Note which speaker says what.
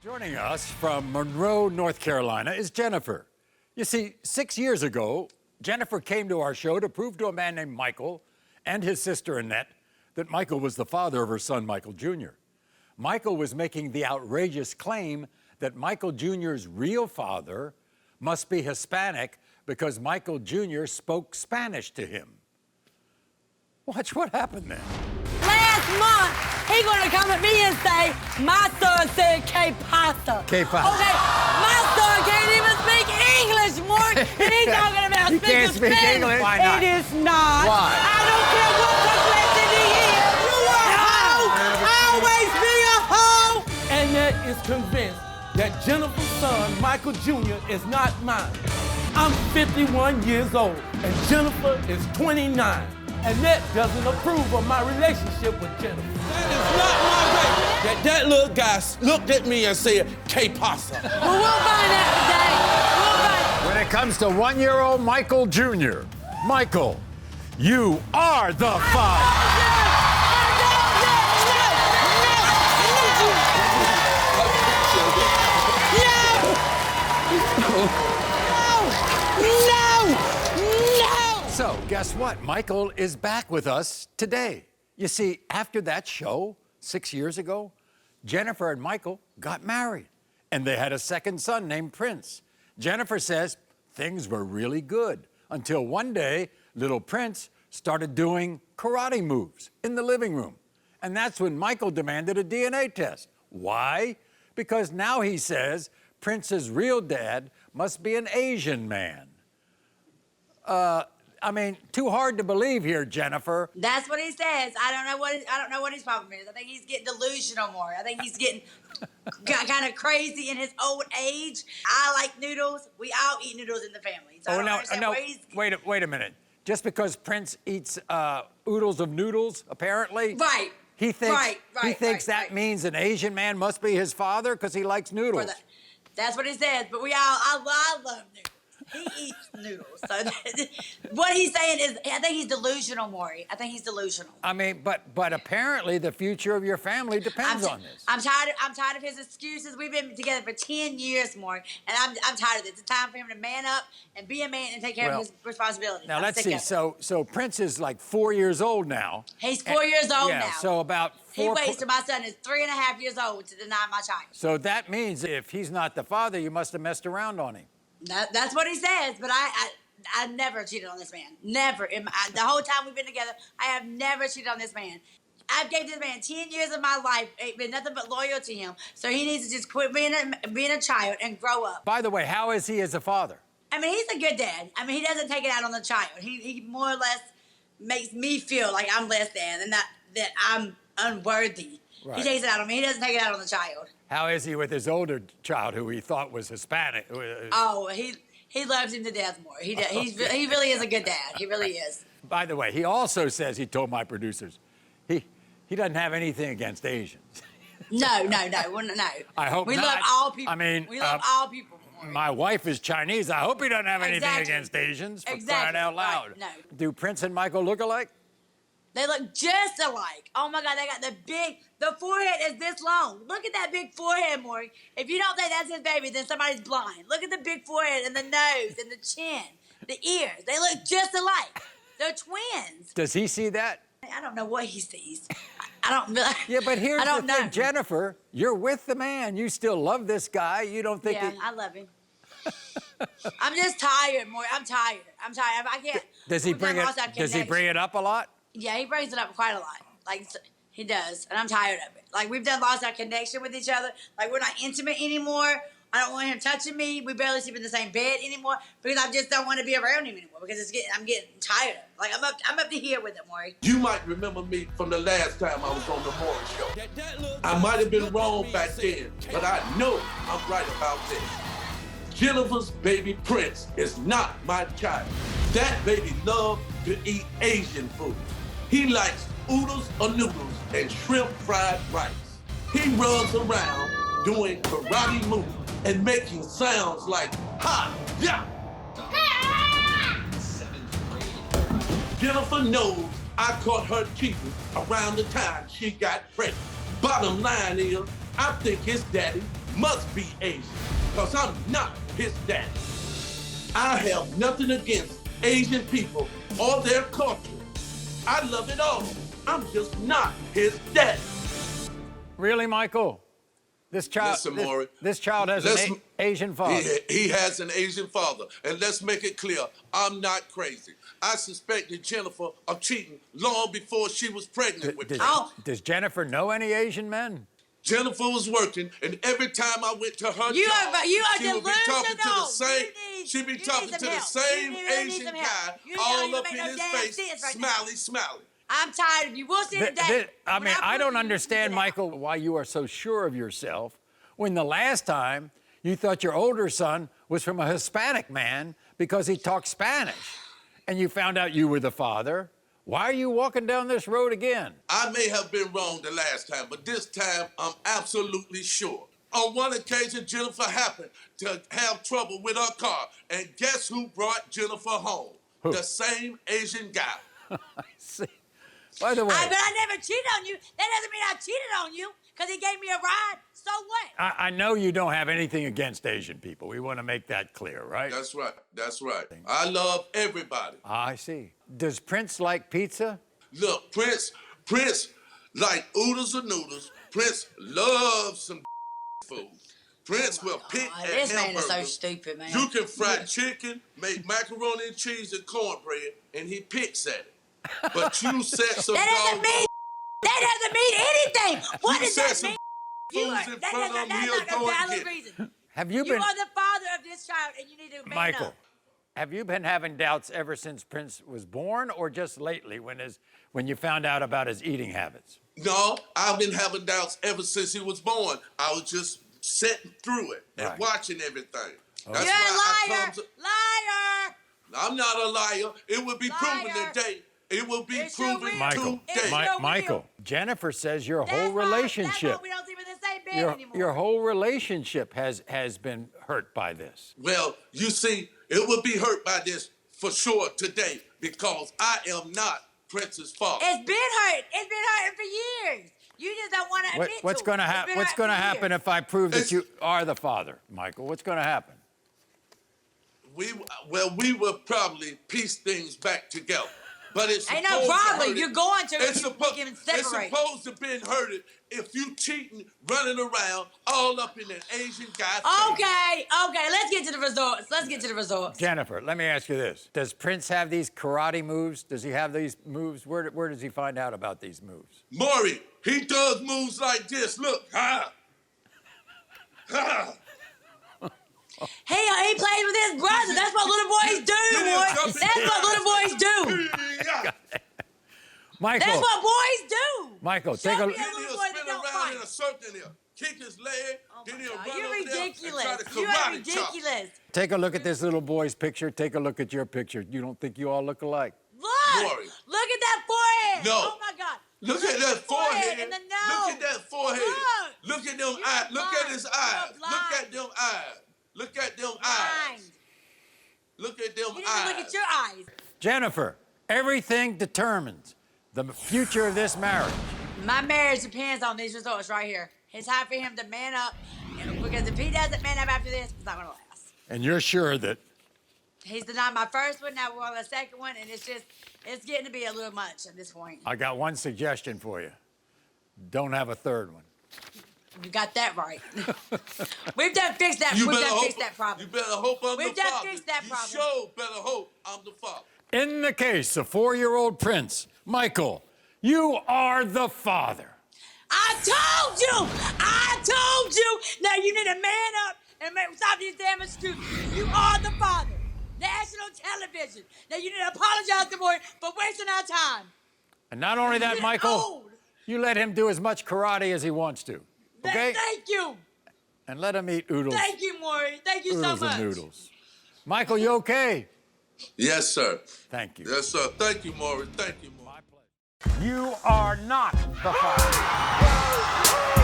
Speaker 1: Joining us from Monroe, North Carolina is Jennifer. You see, 6 years ago, Jennifer came to our show to prove to a man named Michael and his sister Annette that Michael was the father of her son, Michael Jr. Michael was making the outrageous claim that Michael Jr.'s real father must be Hispanic because Michael Jr. spoke Spanish to him. Watch what happened then.
Speaker 2: Last month, he gonna come at me and say, my son said que pasa.
Speaker 1: Que pasa.
Speaker 2: Okay, my son can't even speak English, Maury, and he's talking about
Speaker 1: You can't speak
Speaker 2: Spanish.
Speaker 1: English? Why not?
Speaker 2: It is not.
Speaker 1: Why?
Speaker 2: I don't care what complexion he is. You a hoe. Always be a hoe.
Speaker 3: Annette is convinced that Jennifer's son, Michael Jr., is not mine. I'm 51 years old, and Jennifer is 29. Annette doesn't approve of my relationship with Jennifer.
Speaker 4: That is not my way. That little guy looked at me and said, que pasa.
Speaker 2: Well, we'll find out today. We'll find.
Speaker 1: When it comes to one-year-old Michael Jr., Michael, you are the father. So, guess what? Michael is back with us today. You see, after that show 6 years ago, Jennifer and Michael got married, and they had a second son named Prince. Jennifer says things were really good until one day, little Prince started doing karate moves in the living room. And that's when Michael demanded a DNA test. Why? Because now he says Prince's real dad must be an Asian man. I mean, too hard to believe here, Jennifer.
Speaker 5: That's what he says. I don't know what his problem is. I think he's getting delusional more. I think he's getting kind of crazy in his old age. I like noodles. We all eat noodles in the family. So I don't understand where he's...
Speaker 1: Wait a minute. Just because Prince eats oodles of noodles, apparently.
Speaker 5: Right.
Speaker 1: He thinks that means an Asian man must be his father because he likes noodles.
Speaker 5: That's what he says. But I love noodles. He eats noodles. So what he's saying is, I think he's delusional, Maury. I think he's delusional.
Speaker 1: I mean, but apparently the future of your family depends on this.
Speaker 5: I'm tired of his excuses. We've been together for 10 years, Maury, and I'm tired of this. It's time for him to man up and be a man and take care of his responsibilities.
Speaker 1: Now let's see. So Prince is like 4 years old now.
Speaker 5: He's 4 years old now.
Speaker 1: So about 4.
Speaker 5: He waits till my son is 3.5 years old to deny my child.
Speaker 1: So that means if he's not the father, you must have messed around on him.
Speaker 5: That's what he says, but I never cheated on this man. Never. The whole time we've been together, I have never cheated on this man. I've gave this man 10 years of my life, ain't been nothing but loyal to him. So he needs to just quit being a child and grow up.
Speaker 1: By the way, how is he as a father?
Speaker 5: I mean, he's a good dad. I mean, he doesn't take it out on the child. He more or less makes me feel like I'm less than and that I'm unworthy. Right. He takes it out on me. He doesn't take it out on the child.
Speaker 1: How is he with his older child, who he thought was Hispanic?
Speaker 5: Oh, he loves him to death more. He really is a good dad. He really is.
Speaker 1: By the way, he also says, he told my producers, he doesn't have anything against Asians.
Speaker 5: No.
Speaker 1: I hope
Speaker 5: we
Speaker 1: not.
Speaker 5: love all people.
Speaker 1: I mean,
Speaker 5: we love all people.
Speaker 1: My wife is Chinese. I hope he doesn't have anything against Asians, for crying out loud.
Speaker 5: Right. No.
Speaker 1: Do Prince and Michael look alike?
Speaker 5: They look just alike. Oh my God, they got the forehead is this long. Look at that big forehead, Maury. If you don't think that's his baby, then somebody's blind. Look at the big forehead and the nose and the chin, the ears. They look just alike. They're twins.
Speaker 1: Does he see that?
Speaker 5: I don't know what he sees. I don't.
Speaker 1: Yeah, but here's
Speaker 5: the
Speaker 1: thing, Jennifer. You're with the man. You still love this guy. You don't think?
Speaker 5: Yeah, I love him. I'm just tired, Maury. I'm tired. I can't.
Speaker 1: Does he bring it up a lot?
Speaker 5: Yeah, he brings it up quite a lot. Like, he does, and I'm tired of it. Like, we've lost our connection with each other. Like, we're not intimate anymore. I don't want him touching me. We barely sleep in the same bed anymore because I just don't want to be around him anymore because I'm getting tired. Like, I'm up to here with it, Maury.
Speaker 4: You might remember me from the last time I was on the Maury show. I might have been wrong back then, but I know I'm right about this. Jennifer's baby Prince is not my child. That baby loves to eat Asian food. He likes oodles of noodles and shrimp fried rice. He runs around doing karate moves and making sounds like ha, yeah. Jennifer knows I caught her cheating around the time she got pregnant. Bottom line is, I think his daddy must be Asian, because I'm not his daddy. I have nothing against Asian people or their culture. I love it all. I'm just not his daddy.
Speaker 1: Really, Michael? This child,
Speaker 4: Listen, Maury,
Speaker 1: this child has an Asian father.
Speaker 4: He has an Asian father. And let's make it clear, I'm not crazy. I suspected Jennifer of cheating long before she was pregnant with me.
Speaker 1: Does Jennifer know any Asian men?
Speaker 4: Jennifer was working, and every time I went to her job,
Speaker 5: you are
Speaker 4: she would be talking to the
Speaker 5: delusional.
Speaker 4: same. She'd be talking to the same Asian guy, all up in his face, smiley.
Speaker 5: I'm tired of you. We'll see today.
Speaker 1: I don't understand, Michael, why you are so sure of yourself when the last time you thought your older son was from a Hispanic man because he talked Spanish, and you found out you were the father. Why are you walking down this road again?
Speaker 4: I may have been wrong the last time, but this time I'm absolutely sure. On one occasion, Jennifer happened to have trouble with her car, and guess who brought Jennifer home?
Speaker 1: Who?
Speaker 4: The same Asian guy.
Speaker 1: I see. By the way,
Speaker 5: but I never cheated on you. That doesn't mean I cheated on you because he gave me a ride. So what?
Speaker 1: I know you don't have anything against Asian people. We want to make that clear, right?
Speaker 4: That's right. I love everybody.
Speaker 1: I see. Does Prince like pizza?
Speaker 4: Look, Prince like oodles and noodles. Prince loves some food. Prince will pick at
Speaker 5: This man
Speaker 4: hamburgers.
Speaker 5: is so stupid, man.
Speaker 4: You can fry chicken, make macaroni and cheese and cornbread, and he picks at it. But you set some
Speaker 5: That doesn't mean anything. What does that mean?
Speaker 4: Foods in front of him, he'll
Speaker 5: That's not
Speaker 4: go
Speaker 5: a
Speaker 4: and
Speaker 5: valid
Speaker 4: get it.
Speaker 5: reason.
Speaker 1: Have you
Speaker 5: You
Speaker 1: been,
Speaker 5: are the father of this child, and you need to man
Speaker 1: Michael,
Speaker 5: up.
Speaker 1: have you been having doubts ever since Prince was born, or just lately when you found out about his eating habits?
Speaker 4: No, I've been having doubts ever since he was born. I was just sitting through it and watching everything. That's
Speaker 5: You're a
Speaker 4: why
Speaker 5: liar. Liar.
Speaker 4: I'm not a liar. It will be proven
Speaker 5: Liar.
Speaker 4: today. It will be
Speaker 5: It's your
Speaker 4: proven
Speaker 5: will.
Speaker 1: Michael,
Speaker 5: It's
Speaker 4: today.
Speaker 5: your
Speaker 1: Michael,
Speaker 5: will.
Speaker 1: Jennifer says your
Speaker 5: That's
Speaker 1: whole
Speaker 5: why
Speaker 1: relationship,
Speaker 5: we don't sleep in the same bed anymore.
Speaker 1: your whole relationship has been hurt by this.
Speaker 4: Well, you see, it will be hurt by this for sure today because I am not Prince's father.
Speaker 5: It's been hurt. It's been hurting for years. You just don't want to admit
Speaker 1: What's
Speaker 5: to
Speaker 1: going to
Speaker 5: it. It's
Speaker 1: happen?
Speaker 5: been
Speaker 1: What's
Speaker 5: hurting
Speaker 1: going to
Speaker 5: for
Speaker 1: happen
Speaker 5: years.
Speaker 1: if I prove that
Speaker 4: It's-
Speaker 1: you are the father, Michael? What's going to happen?
Speaker 4: We will probably piece things back together. But it's
Speaker 5: Ain't
Speaker 4: supposed
Speaker 5: no
Speaker 4: to
Speaker 5: problem.
Speaker 4: hurt it.
Speaker 5: You're going to.
Speaker 4: It's
Speaker 5: You
Speaker 4: supposed
Speaker 5: can
Speaker 4: it's
Speaker 5: separate.
Speaker 4: supposed to be hurted if you cheating, running around, all up in an Asian guy's
Speaker 5: Okay. Let's get to the results.
Speaker 1: Jennifer, let me ask you this. Does Prince have these karate moves? Does he have these moves? Where does he find out about these moves?
Speaker 4: Maury, he does moves like this. Look, ha.
Speaker 5: He plays with his brother. That's what little boys do, boy. That's what little boys do.
Speaker 1: Michael,
Speaker 5: That's what boys do.
Speaker 1: Michael,
Speaker 5: Show
Speaker 1: take a
Speaker 5: me
Speaker 1: look.
Speaker 5: a
Speaker 4: Then
Speaker 5: little
Speaker 4: he'll
Speaker 5: boy that
Speaker 4: spin
Speaker 5: don't
Speaker 4: around
Speaker 5: fight.
Speaker 4: in a circle and he'll kick his leg. Then he'll run
Speaker 5: You're
Speaker 4: over there and
Speaker 5: ridiculous.
Speaker 4: try to
Speaker 5: You are
Speaker 4: karate chop.
Speaker 5: ridiculous.
Speaker 1: Take a look at this little boy's picture. Take a look at your picture. You don't think you all look alike?
Speaker 5: Look.
Speaker 4: Maury.
Speaker 5: Look at that forehead.
Speaker 4: No.
Speaker 5: Oh, my God.
Speaker 4: Look at that forehead.
Speaker 5: And the nose.
Speaker 4: Look at that forehead.
Speaker 5: Look.
Speaker 4: Look at them
Speaker 5: You're
Speaker 4: eyes. Look at
Speaker 5: blind.
Speaker 4: his
Speaker 5: You're
Speaker 4: eyes. Look
Speaker 5: blind.
Speaker 4: at them eyes. Look at them
Speaker 5: Blind.
Speaker 4: eyes. Look at them
Speaker 5: You need to
Speaker 4: eyes.
Speaker 5: look at your eyes.
Speaker 1: Jennifer, everything determines the future of this marriage.
Speaker 5: My marriage depends on these results right here. It's time for him to man up, because if he doesn't man up after this, it's not going to last.
Speaker 1: And you're sure that
Speaker 5: He's denied my first one, now we're on the second one, and it's getting to be a little much at this point.
Speaker 1: I got one suggestion for you. Don't have a third one.
Speaker 5: You got that right. We've done fixed that.
Speaker 4: You
Speaker 5: We've
Speaker 4: better
Speaker 5: done
Speaker 4: hope.
Speaker 5: fixed that problem.
Speaker 4: You better hope I'm
Speaker 5: We've
Speaker 4: the
Speaker 5: done
Speaker 4: father.
Speaker 5: fixed that
Speaker 4: You
Speaker 5: problem.
Speaker 4: sure better hope I'm the father.
Speaker 1: In the case of 4-year-old Prince, Michael, you are the father.
Speaker 5: I told you. Now you need to man up and stop these damn excuses. You are the father. National television. Now you need to apologize to Maury for wasting our time.
Speaker 1: And not only that,
Speaker 5: You're
Speaker 1: Michael,
Speaker 5: old.
Speaker 1: you let him do as much karate as he wants to. Okay?
Speaker 5: Thank you.
Speaker 1: And let him eat oodles.
Speaker 5: Thank you, Maury. Thank you so
Speaker 1: Oodles
Speaker 5: much.
Speaker 1: and noodles. Michael, you okay?
Speaker 4: Yes, sir.
Speaker 1: Thank you.
Speaker 4: Yes, sir. Thank you, Maury. Thank you, Maury.
Speaker 1: My pleasure. You are not the father.